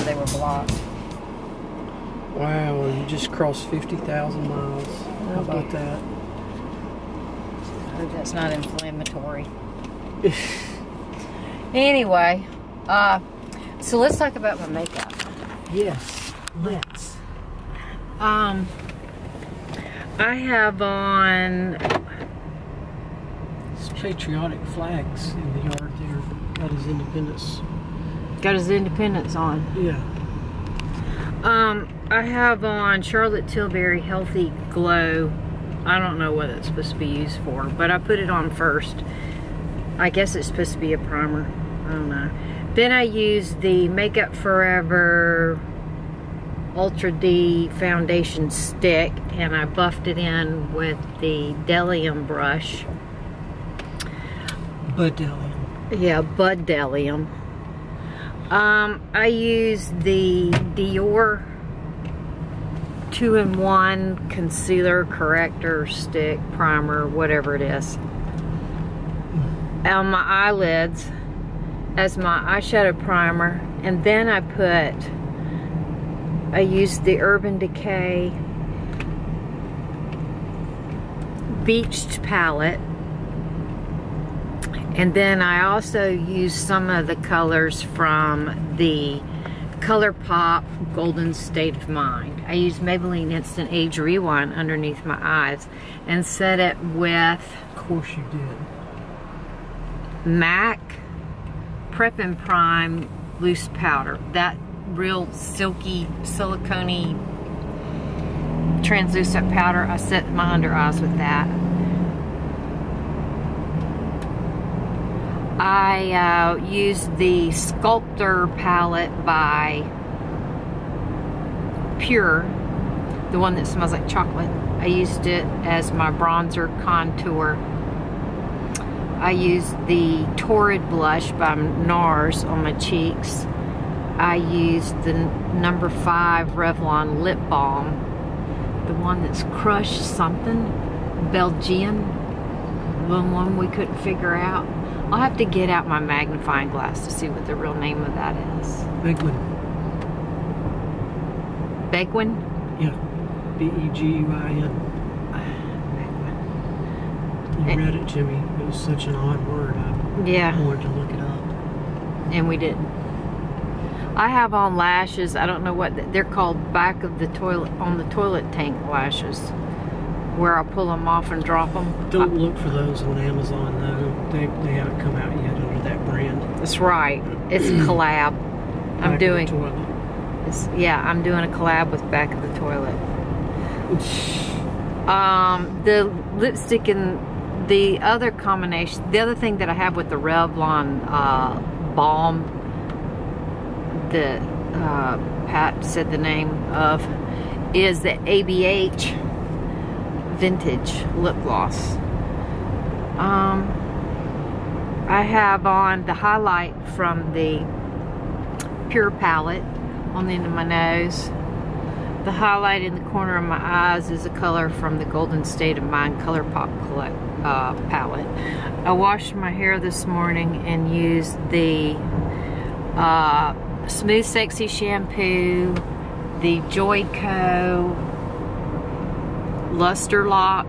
they were blocked. Wow, you just crossed 50,000 miles. How about that? I hope that's not inflammatory. Anyway, so let's talk about my makeup. Yes, let's. I have on... It's patriotic flags in the yard there. Got his independence. Got his independence on. Yeah. I have on Charlotte Tilbury Healthy Glow. I don't know what it's supposed to be used for, but I put it on first. I guess it's supposed to be a primer. I don't know. Then I used the Makeup Forever Ultra D foundation stick, and I buffed it in with the Bdellium brush. Bdellium. Yeah, Bdellium. I used the Dior 2-in-1 concealer, corrector, stick, primer, whatever it is, on my eyelids as my eyeshadow primer. And then I used the Urban Decay Beached palette. And then I also used some of the colors from the ColourPop Golden State of Mind. I used Maybelline Instant Age Rewind underneath my eyes and set it with... Of course you did. MAC Prep+Prime loose powder. That real silky, silicone-y, translucent powder. I set my under eyes with that. I used the Sculptor palette by Pur, the one that smells like chocolate. I used it as my bronzer contour. I used the Torrid blush by NARS on my cheeks. I used the number 5 Revlon lip balm, the one that's crushed something, Belgian, the one we couldn't figure out. I'll have to get out my magnifying glass to see what the real name of that is. Beguin. Beguin? Yeah. B-E-G-U-I-N. You read it to me. It was such an odd word. I wanted to look it up. And we didn't. I have on lashes. I don't know what they're called. Back of the toilet, on the toilet tank lashes, where I pull them off and drop them. Don't look for those on Amazon though. They haven't come out yet under that brand. That's right. It's a collab. I'm doing. I'm doing a collab with Back of the Toilet. The lipstick and the other combination. The other thing that I have with the Revlon Balm that Pat said the name of is the ABH Vintage Lipgloss. I have on the highlight from the Pure palette on the end of my nose. The highlight in the corner of my eyes is a color from the Golden State of Mind ColourPop palette. I washed my hair this morning and used the Smooth Sexy shampoo, the Joico Lustre Lock.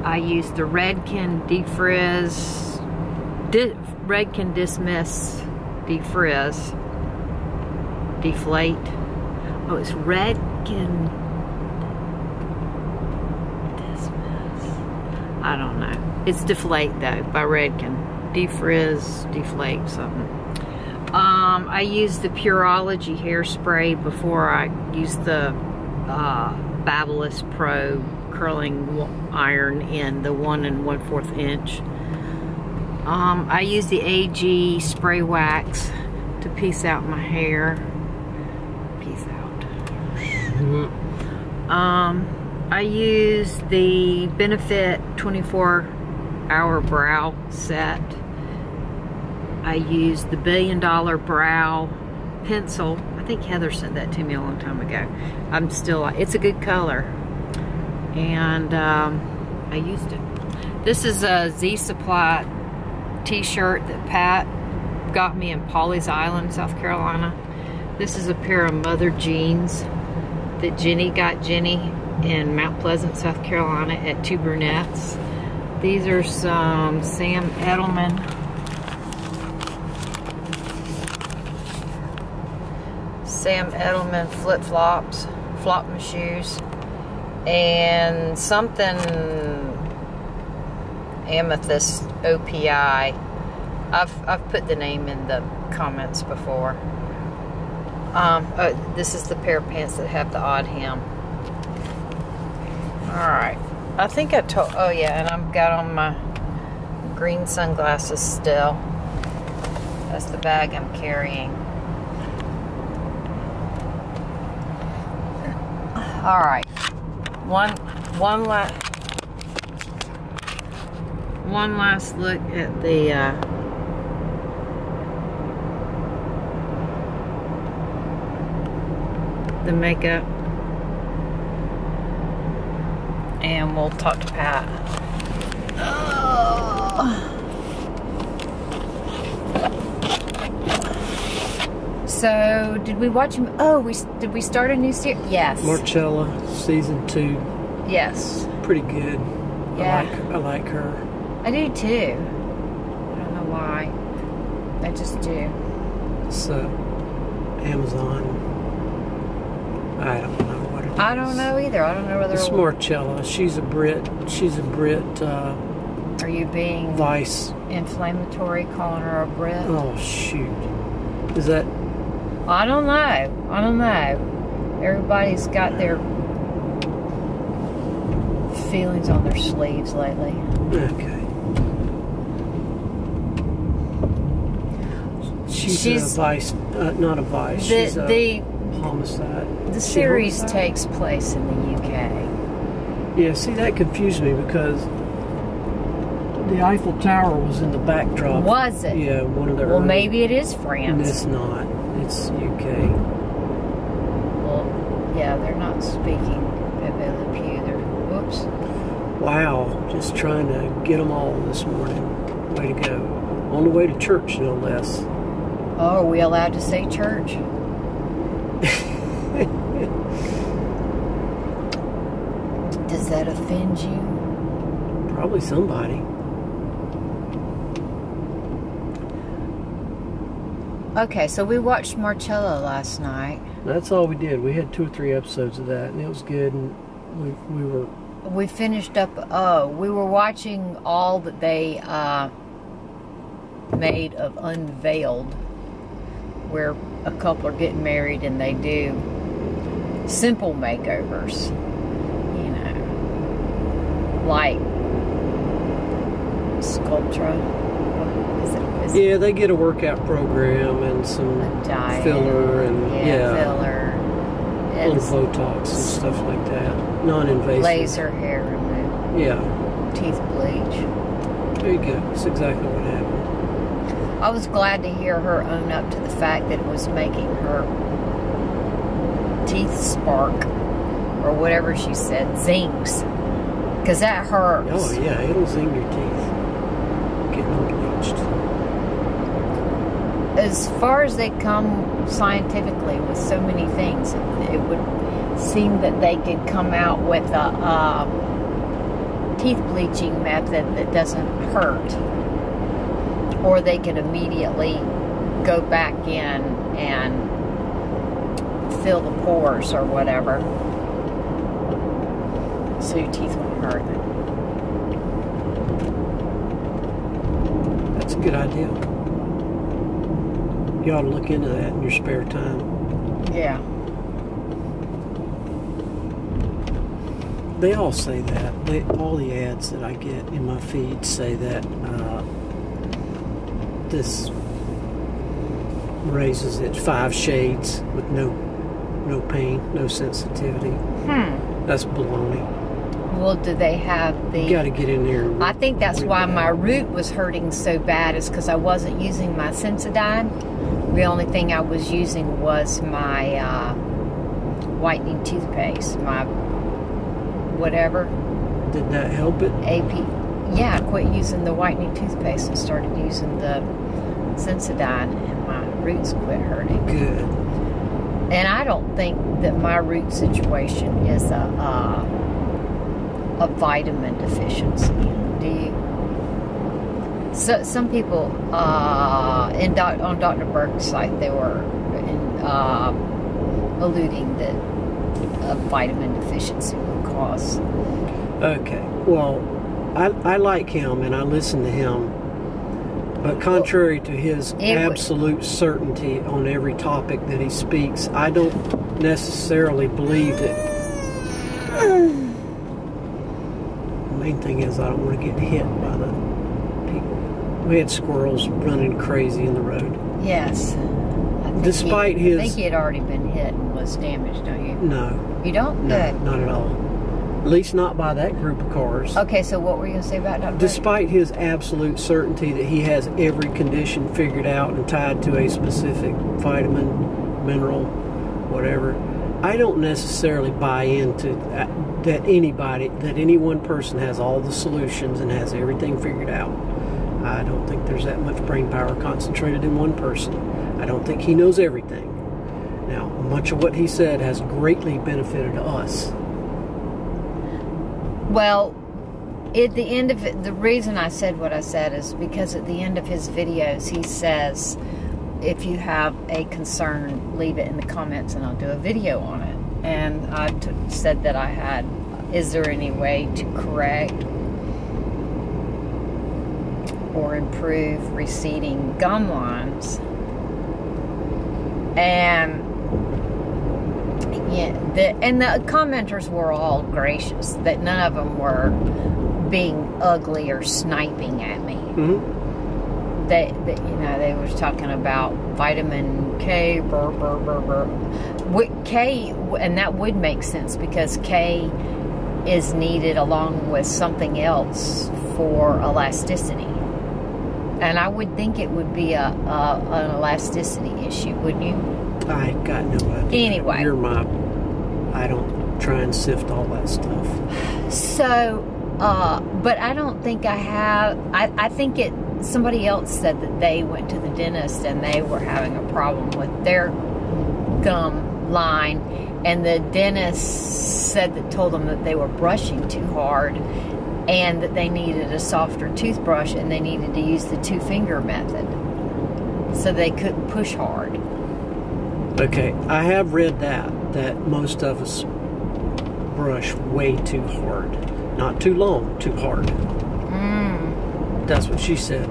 I used the Redken Redken Dismiss Defrizz, Deflate. Oh, it's Redken Dismiss. I don't know. It's Deflate though by Redken. Defrizz, Deflate, something. I used the Pureology Hairspray before I used the Babyliss Pro curling iron in the 1 1/4 inch. I use the AG spray wax to piece out my hair. Piece out. I use the Benefit 24-hour brow set. I use the $1 Billion Brow pencil. I think Heather sent that to me a long time ago. It's a good color. And I used it. This is a Z Supply t-shirt that Pat got me in Pawleys Island, South Carolina. This is a pair of mother jeans that Jenny got Jenny in Mount Pleasant, South Carolina at Two Brunettes. These are some Sam Edelman flip-flops, flop-my shoes, and something amethyst OPI. I've put the name in the comments before. This is the pair of pants that have the odd hem. Alright, I think I told, oh yeah, and I've got on my green sunglasses still. That's the bag I'm carrying. Alright, one last look at the makeup, and we'll talk to Pat. So, did we watch him? Oh, did we start a new series? Yes. Marcella, season 2. Yes. Pretty good. Yeah. I like her. I do too. I don't know why. I just do. It's Amazon. I don't know what it is. I don't know either. I don't know whether it's Marcella. She's a Brit. Are you being Vice inflammatory calling her a Brit? Oh shoot. Is that? I don't know. I don't know. Everybody's got their feelings on their sleeves lately. Okay. She's a vice, not a vice. She's a homicide. The series takes place in the UK. Yeah, see, that confused me because the Eiffel Tower was in the backdrop. Was it? Yeah, one of their. Well, maybe it is France. And it's not. It's UK. Well, yeah, they're not speaking Bdellium. Whoops. Wow, just trying to get them all this morning. Way to go. On the way to church, no less. Oh, are we allowed to say church? Does that offend you? Probably somebody. Okay, so we watched Marcella last night. That's all we did. We had 2 or 3 episodes of that, and it was good. And we finished up. Oh, we were watching all that they made of Unveiled, where a couple are getting married and they do simple makeovers. You know, like Sculptor. Yeah, they get a workout program and some filler and filler, little Botox and stuff like that. Non-invasive. Laser hair removal. Yeah. Teeth bleach. There you go. That's exactly what happened. I was glad to hear her own up to the fact that it was making her teeth spark, or whatever she said, zings, because that hurts. Oh yeah, it'll zing your teeth. Getting them bleached. As far as they come scientifically with so many things, it would seem that they could come out with a teeth bleaching method that doesn't hurt, or they could immediately go back in and fill the pores or whatever, so your teeth won't hurt. That's a good idea. You ought to look into that in your spare time. Yeah. They all say that. All the ads that I get in my feed say that this raises it 5 shades with no pain, no sensitivity. That's baloney. Well, do they have the... You got to get in there. I think that's why my root was hurting so bad, is because I wasn't using my Sensodyne. The only thing I was using was my whitening toothpaste, my whatever. Did that help it? Yeah, I quit using the whitening toothpaste and started using the Sensodyne, and my roots quit hurting. Good. don't think that my root situation is a vitamin deficiency. Do you? So some people on Dr. Berg's site, they were alluding that a vitamin deficiency would cause. Okay, well, I like him and I listen to him, but contrary to his absolute certainty on every topic that he speaks, I don't necessarily believe that. The main thing is I don't want to get hit by the people. We had squirrels running crazy in the road. Yes. Despite I think he had already been hit and was damaged, don't you? No. You don't? No, Good. not at all. At least not by that group of cars. Okay, so what were you going to say about Dr. Despite his absolute certainty that he has every condition figured out and tied to a specific vitamin, mineral, whatever, I don't necessarily buy into that any one person has all the solutions and has everything figured out. I don't think there's that much brain power concentrated in one person. I don't think he knows everything. Now, much of what he said has greatly benefited us. Well, at the end of it, the reason I said what I said is because at the end of his videos, he says, if you have a concern, leave it in the comments and I'll do a video on it. And I said that I had, is there any way to correct or improve receding gum lines? And yeah, the commenters were all gracious, that none of them were being ugly or sniping at me. Mm-hmm. They were talking about vitamin K, K, and that would make sense because K is needed along with something else for elasticity. And I would think it would be an elasticity issue, wouldn't you? I got no idea. Anyway. I don't try and sift all that stuff. So, but I don't think I have, I think somebody else said that they went to the dentist and they were having a problem with their gum line, and the dentist told them that they were brushing too hard and that they needed a softer toothbrush and they needed to use the 2-finger method so they couldn't push hard. Okay, I have read that most of us brush way too hard. Not too long, too hard. That's what she said.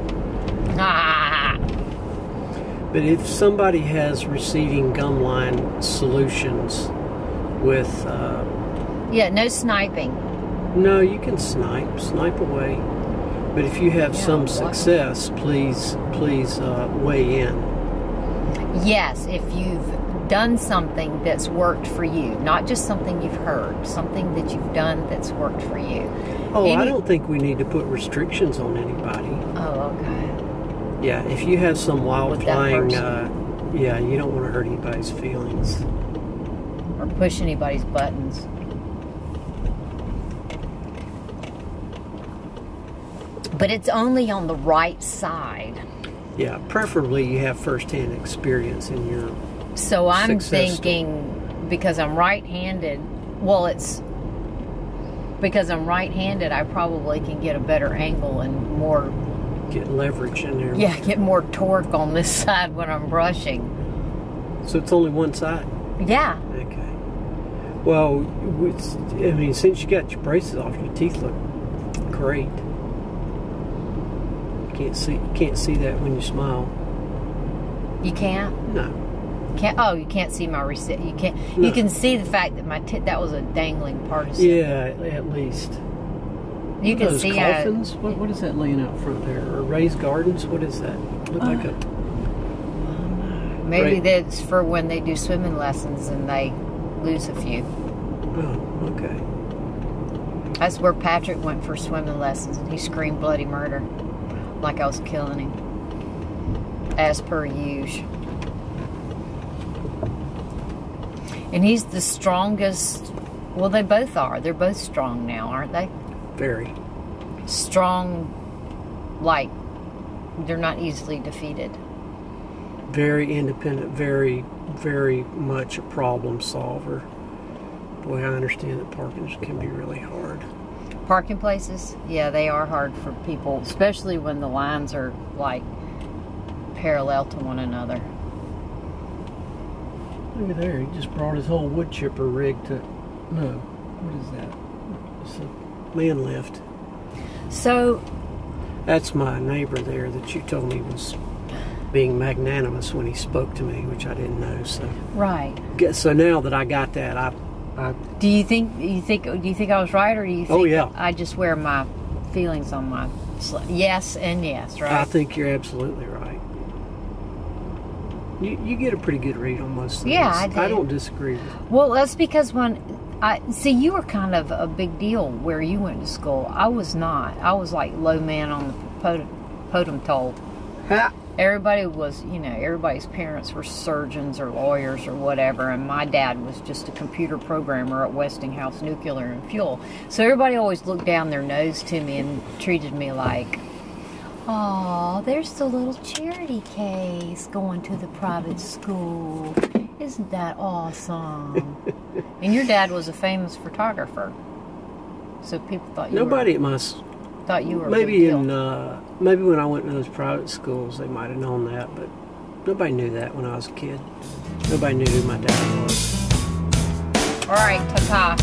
Ah. But if somebody has receding gum line solutions with... yeah, no sniping. No, you can snipe away. But if you have some success, please weigh in. Yes, if you've done something that's worked for you, not just something you've heard, something that you've done that's worked for you. Oh, I don't think we need to put restrictions on anybody. Oh, okay. Yeah, if you have some wild flying, yeah, you don't want to hurt anybody's feelings. Or push anybody's buttons. But it's only on the right side. Yeah, preferably you have first-hand experience in your So I'm thinking, because I'm right-handed, because I'm right-handed, I probably can get a better angle and more... Get leverage in there. Yeah, get more torque on this side when I'm brushing. So it's only one side? Yeah. Okay. Well, I mean, since you got your braces off, your teeth look great. You can't see that when you smile. You can't? No. Oh, you can't see my receipt. You can't. No. You can see the fact that that was a dangling part of yeah, at least. You can those see coffins. What is that laying out front there? Or raised gardens? What is that? Look like a. Maybe that's for when they do swimming lessons and they lose a few. Oh, okay. That's where Patrick went for swimming lessons, and he screamed bloody murder, like I was killing him, as per usual. And he's the strongest. Well, they both are. They're both strong now, aren't they? Very. Strong, like they're not easily defeated. very independent, very, very much a problem solver. Boy, I understand that parking can be really hard. Parking places, yeah, they are hard for people, especially when the lines are like parallel to one another. Look at there, he just brought his whole wood chipper rig to, no, what is that? It's a man lift. So, that's my neighbor there that you told me was being magnanimous when he spoke to me, which I didn't know, so. Right. So now that I got that, do you think I was right, or do you think oh, yeah. I just wear my feelings on my yes and yes, right? I think you're absolutely right. You get a pretty good read on most things. Yeah, I do. I don't disagree with you. Well, that's because when see, you were kind of a big deal where you went to school. I was not. I was like low man on the totem pole. Everybody was, you know, everybody's parents were surgeons or lawyers or whatever, and my dad was just a computer programmer at Westinghouse Nuclear and Fuel. So everybody always looked down their nose to me and treated me like, oh, there's the little charity case going to the private school. Isn't that awesome? And your dad was a famous photographer, so people thought you Nobody were, at my thought you were maybe a big in deal. maybe when I went to those private schools, they might have known that, but nobody knew that when I was a kid. Nobody knew who my dad was. All right, ta-ta.